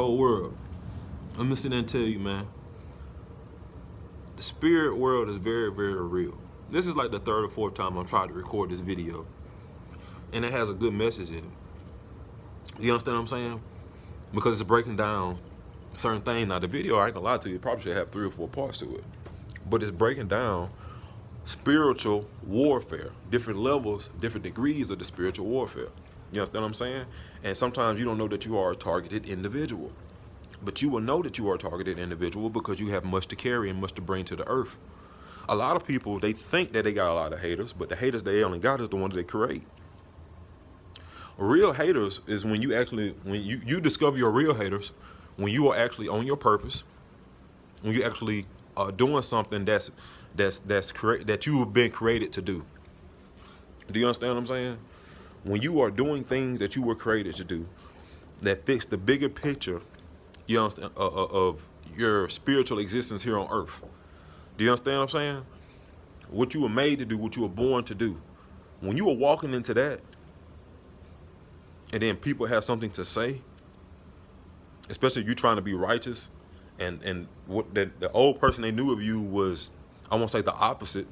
Whole world. I'm gonna sit there and tell you, man, the spirit world is very, very real. This is like the third or fourth time I'm trying to record this video, and it has a good message in it. You understand what I'm saying? Because it's breaking down certain things. Now, the video, I ain't gonna lie to you, it probably should have 3 or 4 parts to it, but it's breaking down spiritual warfare, different levels, different degrees of the spiritual warfare. You understand what I'm saying? And sometimes you don't know that you are a targeted individual, but you will know that you are a targeted individual because you have much to carry and much to bring to the earth. A lot of people, they think that they got a lot of haters, but the haters they only got is the ones they create. Real haters is when you actually, when you discover your real haters, when you are actually on your purpose, when you actually are doing something that you have been created to do. Do you understand what I'm saying? When you are doing things that you were created to do, that fix the bigger picture, you understand, of your spiritual existence here on earth. Do you understand what I'm saying? What you were made to do, what you were born to do. When you are walking into that, and then people have something to say, especially if you're trying to be righteous, and what the old person they knew of you was, I won't say the opposite,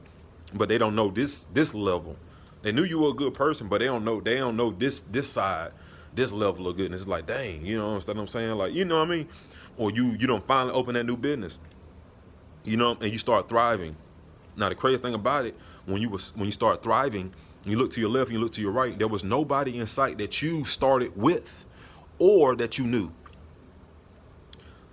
but they don't know this level. They knew you were a good person, but they don't know this side, this level of goodness. It's like, dang, you know what I'm saying? Like, you know what I mean? Or you don't finally open that new business, you know, and you start thriving. Now, the crazy thing about it, when you start thriving, you look to your left and you look to your right, there was nobody in sight that you started with or that you knew.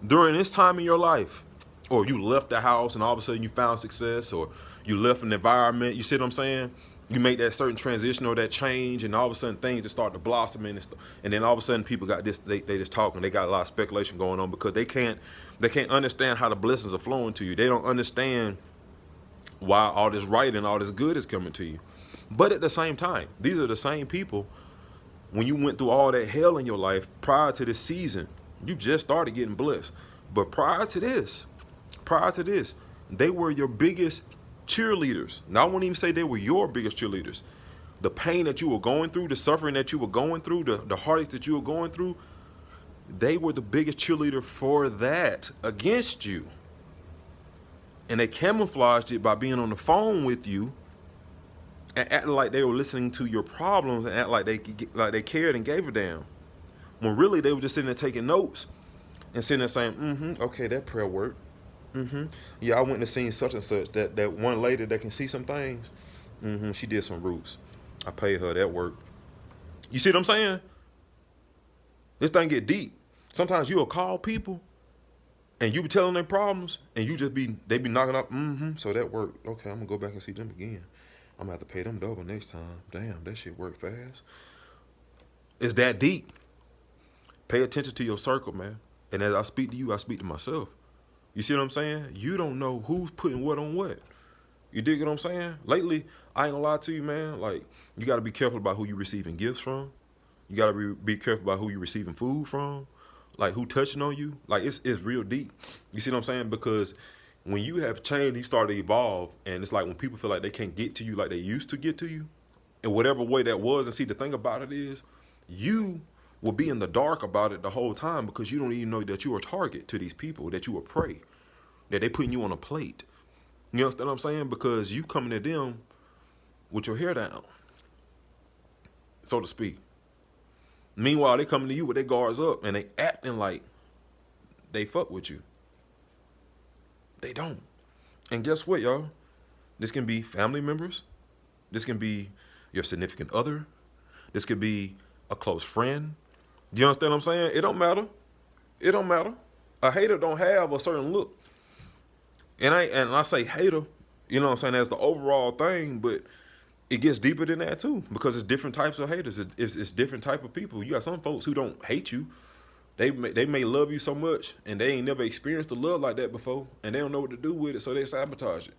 During this time in your life, or you left the house and all of a sudden you found success, or you left an environment, you see what I'm saying? You make that certain transition or that change, and all of a sudden things just start to blossom, and then all of a sudden people got this, they just talking, they got a lot of speculation going on because they can't understand how the blessings are flowing to you. They don't understand why all this right and all this good is coming to you. But at the same time, these are the same people, when you went through all that hell in your life prior to this season, you just started getting blessed. But prior to this, they were your biggest cheerleaders. Now, I won't even say they were your biggest cheerleaders. The pain that you were going through, the suffering that you were going through, the heartaches that you were going through, they were the biggest cheerleader for that against you. And they camouflaged it by being on the phone with you and acting like they were listening to your problems and act like they cared and gave a damn. When really they were just sitting there taking notes and sitting there saying, okay, that prayer worked. Yeah, I went and seen such and such, that one lady that can see some things. She did some roots. I paid her, that worked. You see what I'm saying? This thing get deep. Sometimes you'll call people and you be telling their problems and they be knocking up, so that worked. Okay, I'm gonna go back and see them again. I'm gonna have to pay them double next time. Damn, that shit worked fast. It's that deep. Pay attention to your circle, man. And as I speak to you, I speak to myself. You see what I'm saying? You don't know who's putting what on what. You dig what I'm saying? Lately, I ain't gonna lie to you, man. Like, you gotta be careful about who you receiving gifts from. You gotta be careful about who you receiving food from. Like, who touching on you. Like, it's real deep. You see what I'm saying? Because when you have changed, you start to evolve, and it's like when people feel like they can't get to you like they used to get to you, in whatever way that was. And see, the thing about it is, you will be in the dark about it the whole time because you don't even know that you're a target to these people, that you are prey, that they putting you on a plate. You understand what I'm saying? Because you coming to them with your hair down, so to speak. Meanwhile, they coming to you with their guards up and they acting like they fuck with you. They don't. And guess what, y'all? This can be family members. This can be your significant other. This could be a close friend. You understand what I'm saying? It don't matter. It don't matter. A hater don't have a certain look. And I say hater, you know what I'm saying, that's the overall thing, but it gets deeper than that too, because it's different types of haters. It's different type of people. You got some folks who don't hate you. They may love you so much, and they ain't never experienced the love like that before, and they don't know what to do with it, so they sabotage it.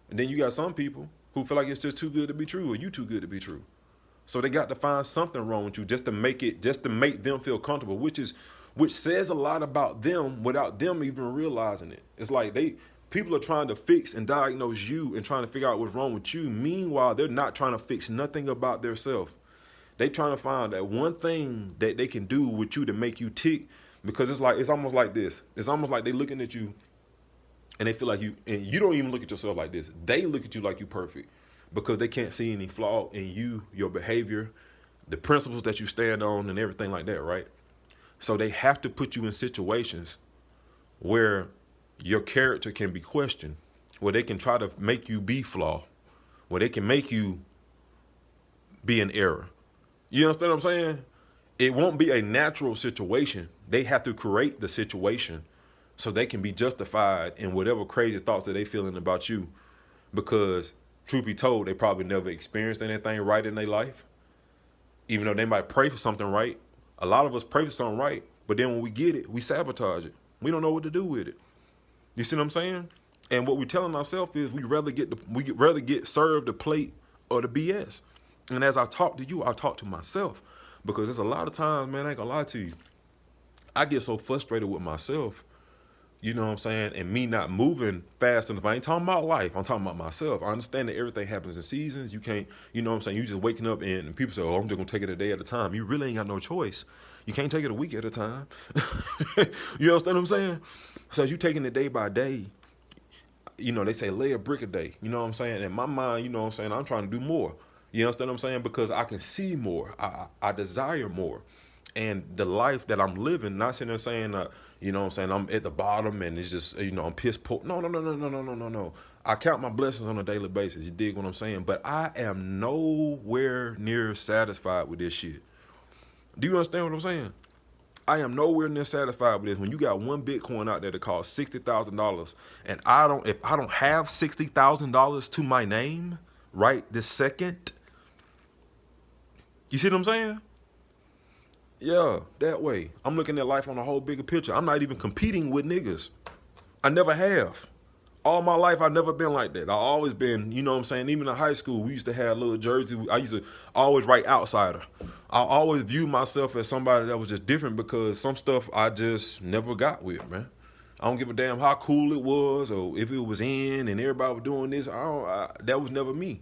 And then you got some people who feel like it's just too good to be true, or you too good to be true. So they got to find something wrong with you just to make them feel comfortable, which says a lot about them without them even realizing it. It's like people are trying to fix and diagnose you and trying to figure out what's wrong with you. Meanwhile, they're not trying to fix nothing about themselves. They trying to find that one thing that they can do with you to make you tick, Because it's almost like this. It's almost like they looking at you and they feel like you, and you don't even look at yourself like this. They look at you like you perfect because they can't see any flaw in you, your behavior, the principles that you stand on and everything like that, right? So they have to put you in situations where your character can be questioned, where they can try to make you be flawed, where they can make you be in error. You understand what I'm saying? It won't be a natural situation. They have to create the situation so they can be justified in whatever crazy thoughts that they feeling about you. Because truth be told, they probably never experienced anything right in their life. Even though they might pray for something right. A lot of us pray for something right, but then when we get it, we sabotage it. We don't know what to do with it. You see what I'm saying? And what we're telling ourselves is we rather get served the plate or the BS. And as I talk to you, I talk to myself. Because there's a lot of times, man, I ain't gonna lie to you, I get so frustrated with myself, you know what I'm saying, and me not moving fast enough. I ain't talking about life, I'm talking about myself. I understand that everything happens in seasons. You can't, you know what I'm saying, you just waking up and people say, oh, I'm just gonna take it a day at a time. You really ain't got no choice. You can't take it a week at a time. You understand what I'm saying? So as you taking it day by day, you know, they say lay a brick a day. You know what I'm saying? In my mind, you know what I'm saying, I'm trying to do more. You understand what I'm saying? Because I can see more. I desire more. And the life that I'm living, not sitting there saying, you know what I'm saying, I'm at the bottom and it's just, you know, I'm piss poor. No. I count my blessings on a daily basis. You dig what I'm saying? But I am nowhere near satisfied with this shit. Do you understand what I'm saying? I am nowhere near satisfied with this. When you got one Bitcoin out there that costs $60,000 and if I don't have $60,000 to my name right this second, you see what I'm saying? Yeah, that way. I'm looking at life on a whole bigger picture. I'm not even competing with niggas. I never have. All my life, I've never been like that. I always been, you know what I'm saying? Even in high school, we used to have little jerseys. I used to always write outsider. I always view myself as somebody that was just different because some stuff I just never got with, man. I don't give a damn how cool it was or if it was in and everybody was doing this. That was never me.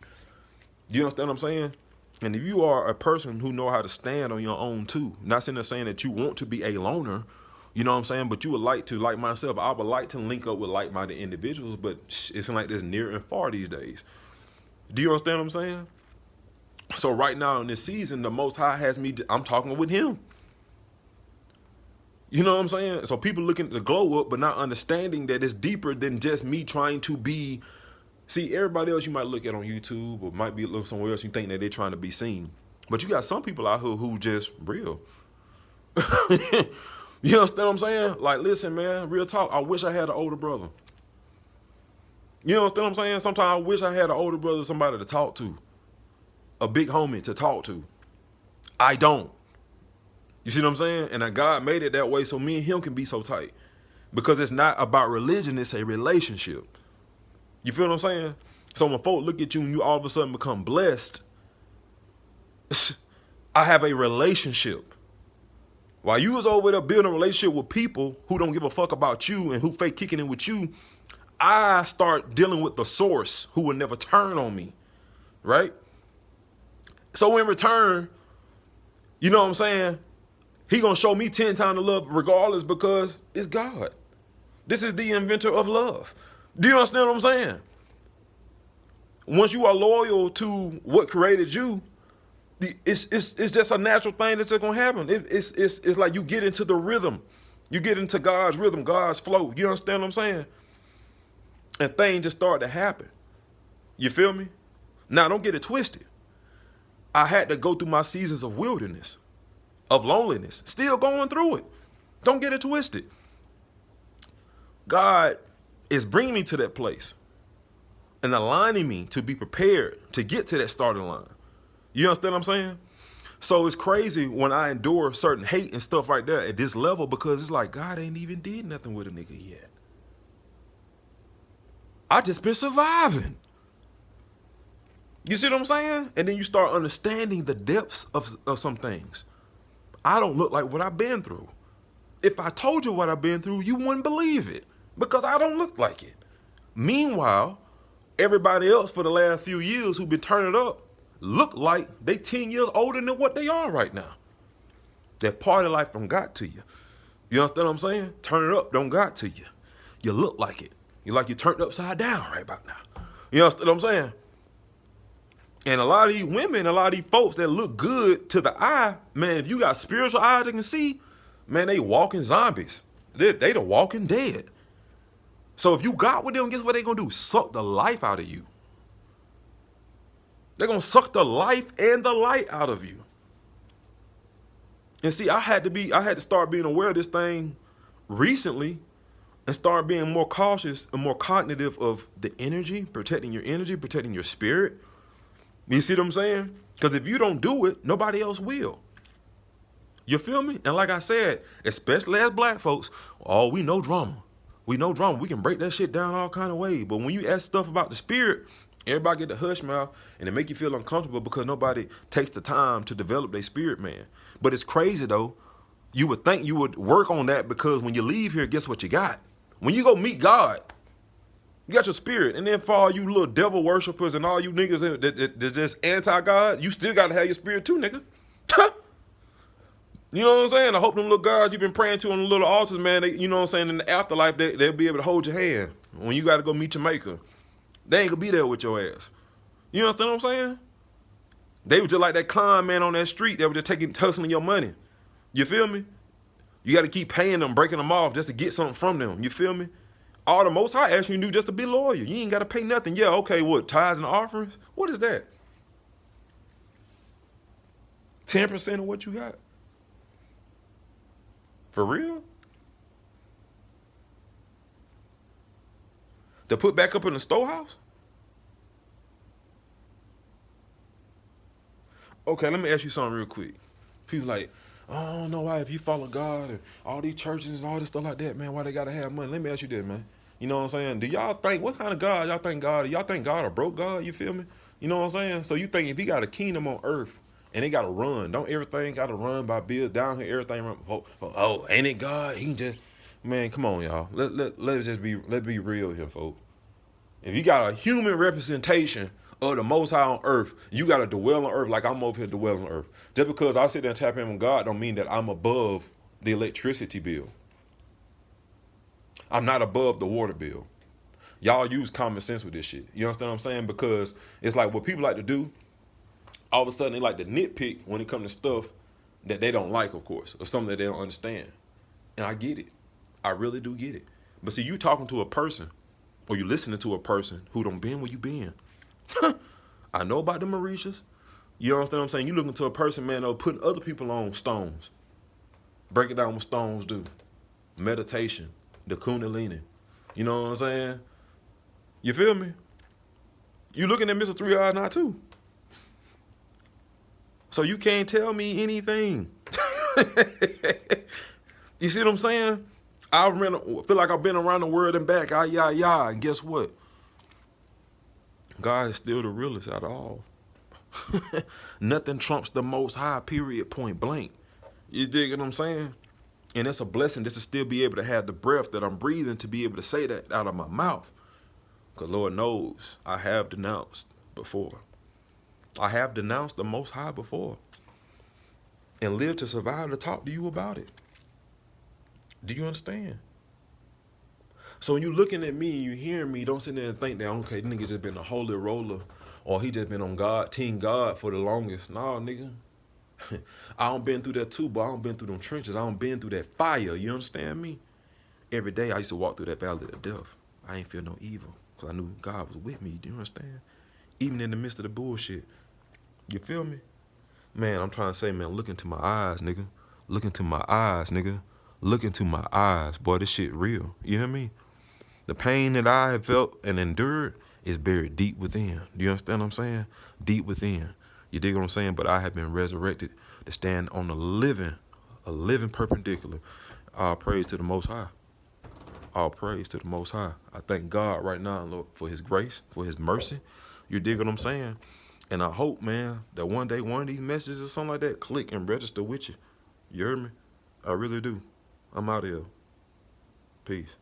You understand what I'm saying? And if you are a person who know how to stand on your own too, not sitting there saying that you want to be a loner, you know what I'm saying? But you would like to, like myself, I would like to link up with like-minded individuals, but it's like this near and far these days. Do you understand what I'm saying? So right now in this season, the Most High has me, I'm talking with him. You know what I'm saying? So people looking at the glow up, but not understanding that it's deeper than just me trying to be. See, everybody else you might look at on YouTube or might be looking somewhere else, you think that they're trying to be seen. But you got some people out here who just real. You understand what I'm saying? Like, listen, man, real talk. I wish I had an older brother. You understand what I'm saying? Sometimes I wish I had an older brother, somebody to talk to. A big homie to talk to. I don't. You see what I'm saying? And God made it that way so me and him can be so tight. Because it's not about religion, it's a relationship. You feel what I'm saying? So when folk look at you and you all of a sudden become blessed, I have a relationship. While you was over there building a relationship with people who don't give a fuck about you and who fake kicking in with you, I start dealing with the source who will never turn on me, right? So in return, you know what I'm saying? He gonna show me 10 times the love regardless because it's God. This is the inventor of love. Do you understand what I'm saying? Once you are loyal to what created you, it's just a natural thing that's just gonna happen. It's like you get into the rhythm. You get into God's rhythm, God's flow. You understand what I'm saying? And things just start to happen. You feel me? Now, don't get it twisted. I had to go through my seasons of wilderness, of loneliness, still going through it. Don't get it twisted. God is bringing me to that place and aligning me to be prepared to get to that starting line. You understand what I'm saying? So it's crazy when I endure certain hate and stuff like that at this level because it's like God ain't even did nothing with a nigga yet. I just been surviving. You see what I'm saying? And then you start understanding the depths of some things. I don't look like what I've been through. If I told you what I've been through, you wouldn't believe it because I don't look like it. Meanwhile, everybody else for the last few years who've been turning up look like they 10 years older than what they are right now. That party life done got to you. You understand what I'm saying? Turn it up don't got to you. You look like it. You like you turned upside down right about now. You understand what I'm saying? And a lot of these women, a lot of these folks that look good to the eye, man, if you got spiritual eyes that can see, man, they walking zombies. They the walking dead. So if you got with them, guess what they gonna do? Suck the life out of you. They're gonna suck the life and the light out of you. And see, I had to start being aware of this thing recently and start being more cautious and more cognitive of the energy, protecting your spirit. You see what I'm saying? Because if you don't do it, nobody else will. You feel me? And like I said, especially as black folks, oh, we know drama. We know drama. We can break that shit down all kind of ways. But when you ask stuff about the spirit, everybody get the hush mouth and it make you feel uncomfortable because nobody takes the time to develop their spirit, man. But it's crazy though. You would think you would work on that because when you leave here, guess what you got? When you go meet God, you got your spirit. And then for all you little devil worshipers and all you niggas that just anti-God, you still got to have your spirit too, nigga. You know what I'm saying? I hope them little gods you've been praying to on the little altars, man, they, you know what I'm saying, in the afterlife, they'll be able to hold your hand when you got to go meet your maker. They ain't going to be there with your ass. You understand what I'm saying? They were just like that con man on that street that was just tussling your money. You feel me? You got to keep paying them, breaking them off just to get something from them. You feel me? All the Most High asking you to do just to be loyal. You ain't got to pay nothing. Yeah, okay, what, tithes and offerings? What is that? 10% of what you got? For real? To put back up in the storehouse? Okay, let me ask you something real quick. People like, oh, I don't know why if you follow God and all these churches and all this stuff like that, man, why they gotta have money? Let me ask you this, man. You know what I'm saying? Do y'all think, what kind of God y'all think God? Y'all think God a broke God? You feel me? You know what I'm saying? So you think if he got a kingdom on earth and they gotta run, don't everything gotta run by bills down here, everything run, oh, ain't it God? He can just, man, come on, y'all. Let's be real here, folks. If you got a human representation of the Most High on earth, you got to dwell on earth like I'm over here dwelling on earth. Just because I sit there and tap in with God don't mean that I'm above the electricity bill. I'm not above the water bill. Y'all use common sense with this shit. You understand what I'm saying? Because it's like what people like to do, all of a sudden they like to nitpick when it comes to stuff that they don't like, of course, or something that they don't understand. And I get it. I really do get it. But see, you talking to a person or you listening to a person who don't been where you been. I know about the Mauritius. You understand what I'm saying? You looking to a person, man, that putting other people on stones. Break it down what stones do. Meditation, the Kundalini. You know what I'm saying? You feel me? You looking at Mr. 3 Eyes now too. So you can't tell me anything. You see what I'm saying? I feel like I've been around the world and back, and guess what? God is still the realest out of all. Nothing trumps the Most High, period, point blank. You dig what I'm saying? And it's a blessing just to still be able to have the breath that I'm breathing to be able to say that out of my mouth. Because Lord knows I have denounced before. I have denounced the Most High before. And lived to survive to talk to you about it. Do you understand? So when you looking at me and you hearing me, don't sit there and think that, okay, nigga just been a holy roller or he just been on God, team God for the longest. Nah, nigga. I don't been through that too, but I don't been through them trenches. I don't been through that fire. You understand me? Every day I used to walk through that valley of death. I ain't feel no evil because I knew God was with me. Do you understand? Even in the midst of the bullshit. You feel me? Man, I'm trying to say, man, look into my eyes, nigga. Look into my eyes, nigga. Look into my eyes. Boy, this shit real. You hear me? The pain that I have felt and endured is buried deep within. Do you understand what I'm saying? Deep within. You dig what I'm saying? But I have been resurrected to stand on a living perpendicular. All praise to the Most High. All praise to the Most High. I thank God right now, Lord, for his grace, for his mercy. You dig what I'm saying? And I hope, man, that one day one of these messages or something like that click and register with you. You heard me? I really do. I'm out of here. Peace.